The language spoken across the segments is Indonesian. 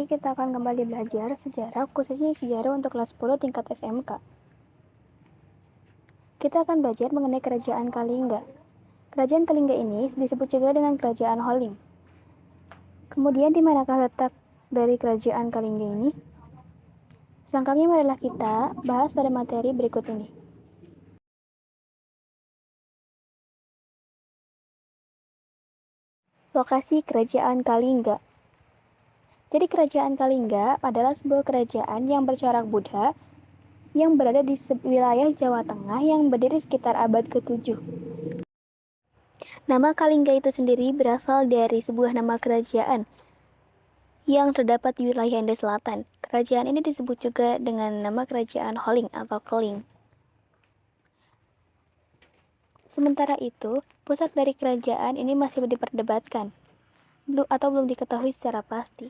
kita akan kembali belajar sejarah, khususnya sejarah untuk kelas 10 tingkat SMK. Kita akan belajar mengenai Kerajaan Kalingga. Kerajaan Kalingga ini disebut juga dengan Kerajaan Holing. Kemudian di manakah letak dari Kerajaan Kalingga ini? Selengkapnya marilah kita bahas pada materi berikut ini. Lokasi Kerajaan Kalingga. Jadi Kerajaan Kalingga adalah sebuah kerajaan yang bercorak Buddha yang berada di wilayah Jawa Tengah yang berdiri sekitar abad ke-7. Nama Kalingga itu sendiri berasal dari sebuah nama kerajaan yang terdapat di wilayah India Selatan. Kerajaan ini disebut juga dengan nama Kerajaan Holing atau Keling. Sementara itu, pusat dari kerajaan ini masih diperdebatkan atau belum diketahui secara pasti.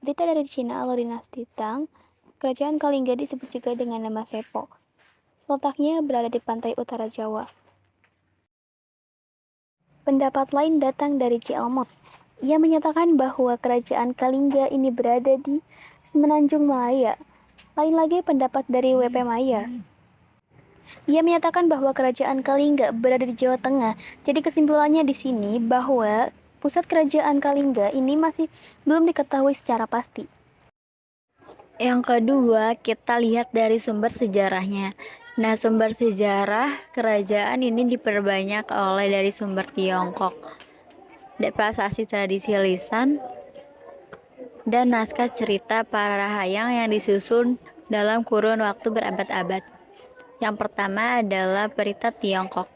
Berita dari Cina alur dinasti Tang, Kerajaan Kalingga disebut juga dengan nama Sepo. Letaknya berada di pantai utara Jawa. Pendapat lain datang dari Ci Almos. Ia menyatakan bahwa Kerajaan Kalingga ini berada di Semenanjung Malaya. Lain lagi pendapat dari W.P. Mayer. Ia menyatakan bahwa Kerajaan Kalingga berada di Jawa Tengah. Jadi kesimpulannya di sini bahwa pusat Kerajaan Kalingga ini masih belum diketahui secara pasti. Yang kedua, kita lihat dari sumber sejarahnya. Nah, sumber sejarah kerajaan ini diperbanyak oleh dari sumber Tiongkok, prasasti tradisi lisan, dan naskah cerita para rahayang yang disusun dalam kurun waktu berabad-abad. Yang pertama adalah Berita Tiongkok.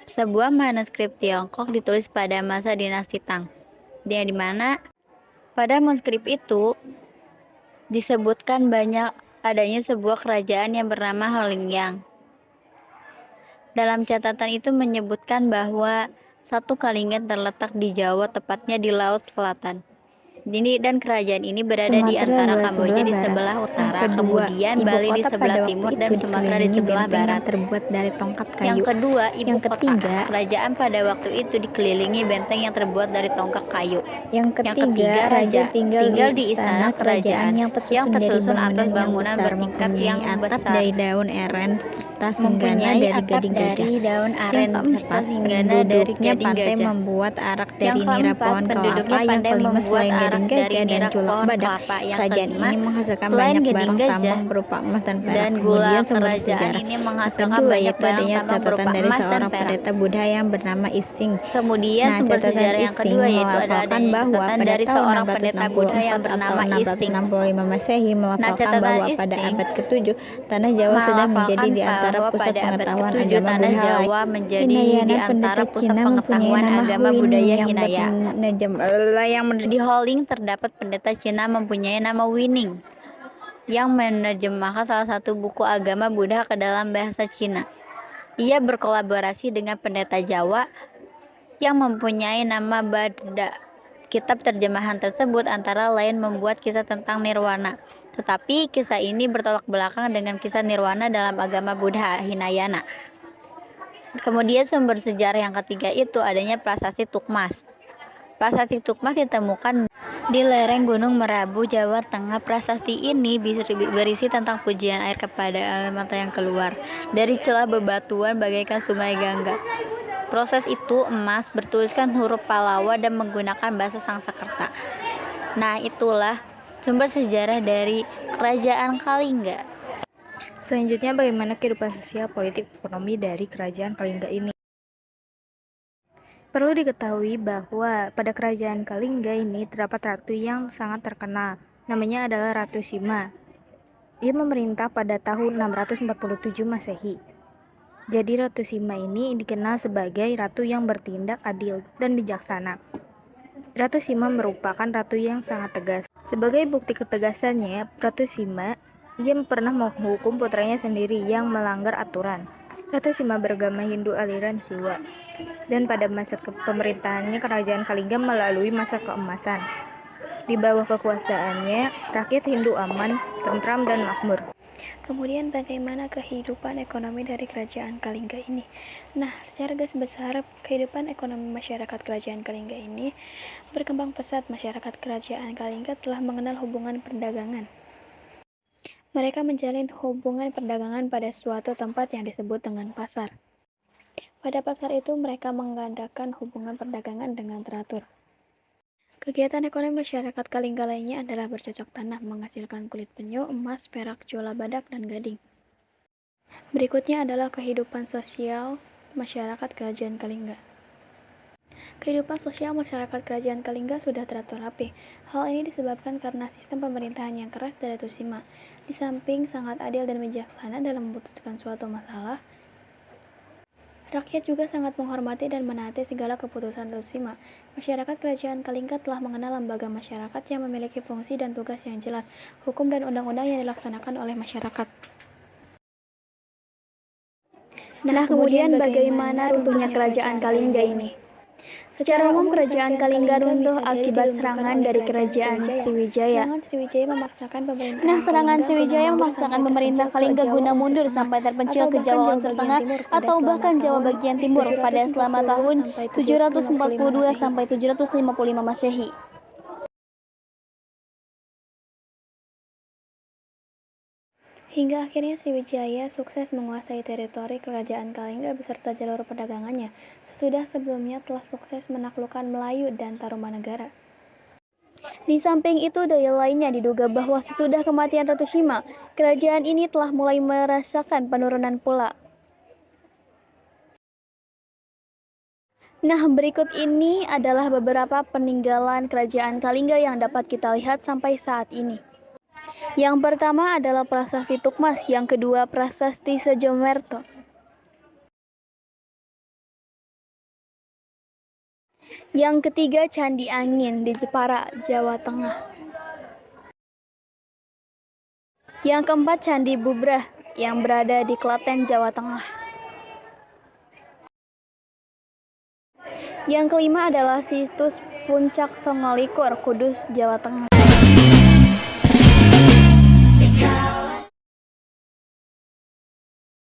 Sebuah manuskrip Tiongkok ditulis pada masa dinasti Tang, yang dimana pada manuskrip itu disebutkan banyak adanya sebuah kerajaan yang bernama Holingyang. Dalam catatan itu menyebutkan bahwa satu Kalingga terletak di Jawa, tepatnya di Laut Selatan. Dan kerajaan ini berada di antara Kamboja di sebelah utara, kemudian Bali di sebelah timur, dan Sumatera di sebelah barat. Terbuat dari tongkat kayu. Yang kedua, Yang ketiga, kerajaan pada waktu itu dikelilingi benteng yang terbuat dari tongkat kayu. Yang ketiga, raja tinggal di istana kerajaan yang tersusun atas bangunan bertingkat yang atap besar, dari daun aren serta singgana dari gading gajah. Yang keempat, penduduknya pandai membuat arak dari nira pohon kelapa. Yang kelima, selain gading gajah dan culak badak, kerajaan ini menghasilkan banyak barang tambang berupa emas dan perak. Kemudian sumber sejarah kedua yaitu adanya catatan dari seorang pendeta Buddha yang bernama Ising. Kemudian sumber sejarah yang kedua yaitu melafalkan bahwa pada tahun 664 atau 665 Masehi melafalkan bahwa pada abad ke-7 tanah Jawa sudah menjadi di antara pusat pengetahuan agama Buddha. Hinayana Cina mempunyai nama agama budaya Hinaya. Yang Di Holing terdapat pendeta Cina mempunyai nama Wining yang menerjemahkan salah satu buku agama Buddha ke dalam bahasa Cina. Ia berkolaborasi dengan pendeta Jawa yang mempunyai nama Bada. Kitab terjemahan tersebut antara lain membuat kisah tentang nirwana. Tetapi kisah ini bertolak belakang dengan kisah nirwana dalam agama Buddha Hinayana. Kemudian sumber sejarah yang ketiga itu adanya prasasti Tukmas. Prasasti Tukmas ditemukan di lereng Gunung Merabu, Jawa Tengah. Prasasti ini berisi tentang pujian air kepada air mata yang keluar dari celah bebatuan bagaikan sungai Gangga. Proses itu emas bertuliskan huruf Pallawa dan menggunakan bahasa Sanskerta. Nah, itulah sumber sejarah dari Kerajaan Kalingga. Selanjutnya, bagaimana kehidupan sosial, politik, ekonomi dari Kerajaan Kalingga ini? Perlu diketahui bahwa pada Kerajaan Kalingga ini terdapat ratu yang sangat terkenal. Namanya adalah Ratu Sima. Ia memerintah pada tahun 647 Masehi. Jadi Ratu Sima ini dikenal sebagai ratu yang bertindak adil dan bijaksana. Ratu Sima merupakan ratu yang sangat tegas. Sebagai bukti ketegasannya, Ratu Sima ia pernah menghukum putranya sendiri yang melanggar aturan. Ratu Sima beragama Hindu aliran Siwa. Dan pada masa pemerintahannya, Kerajaan Kalingga melalui masa keemasan. Di bawah kekuasaannya, rakyat Hindu aman, tentram, dan makmur. Kemudian bagaimana kehidupan ekonomi dari kerajaan Kalingga ini? Nah, secara garis besar, kehidupan ekonomi masyarakat kerajaan Kalingga ini berkembang pesat. Masyarakat kerajaan Kalingga telah mengenal hubungan perdagangan. Mereka menjalin hubungan perdagangan pada suatu tempat yang disebut dengan pasar. Pada pasar itu mereka mengadakan hubungan perdagangan dengan teratur. Kegiatan ekonomi masyarakat Kalingga lainnya adalah bercocok tanam, menghasilkan kulit penyu, emas, perak, jola badak, dan gading. Berikutnya adalah kehidupan sosial masyarakat kerajaan Kalingga. Kehidupan sosial masyarakat kerajaan Kalingga sudah teratur rapi. Hal ini disebabkan karena sistem pemerintahan yang keras dari Ratu-Sima. Di samping sangat adil dan bijaksana dalam memutuskan suatu masalah, rakyat juga sangat menghormati dan menaati segala keputusan Ratu-Sima. Masyarakat kerajaan Kalingga telah mengenal lembaga masyarakat yang memiliki fungsi dan tugas yang jelas, hukum dan undang-undang yang dilaksanakan oleh masyarakat. Nah, kemudian bagaimana runtuhnya kerajaan Kalingga ini? Secara umum, kerajaan Kalingga runtuh akibat serangan dari kerajaan Sriwijaya. Serangan Sriwijaya memaksakan pemerintah Kalingga guna mundur sampai terpencil ke Jawa Unsur Tengah atau bahkan Jawa bagian timur pada selama tahun 742 sampai 755 Masehi. Hingga akhirnya Sriwijaya sukses menguasai teritori kerajaan Kalingga beserta jalur perdagangannya, sesudah sebelumnya telah sukses menaklukkan Melayu dan Tarumanegara. Di samping itu, daya lainnya diduga bahwa sesudah kematian Ratu Sima, kerajaan ini telah mulai merasakan penurunan pula. Nah, berikut ini adalah beberapa peninggalan kerajaan Kalingga yang dapat kita lihat sampai saat ini. Yang pertama adalah Prasasti Tukmas, yang kedua Prasasti Sejomerto. Yang ketiga Candi Angin di Jepara, Jawa Tengah. Yang keempat Candi Bubrah yang berada di Klaten, Jawa Tengah. Yang kelima adalah situs Puncak Songolikur, Kudus, Jawa Tengah.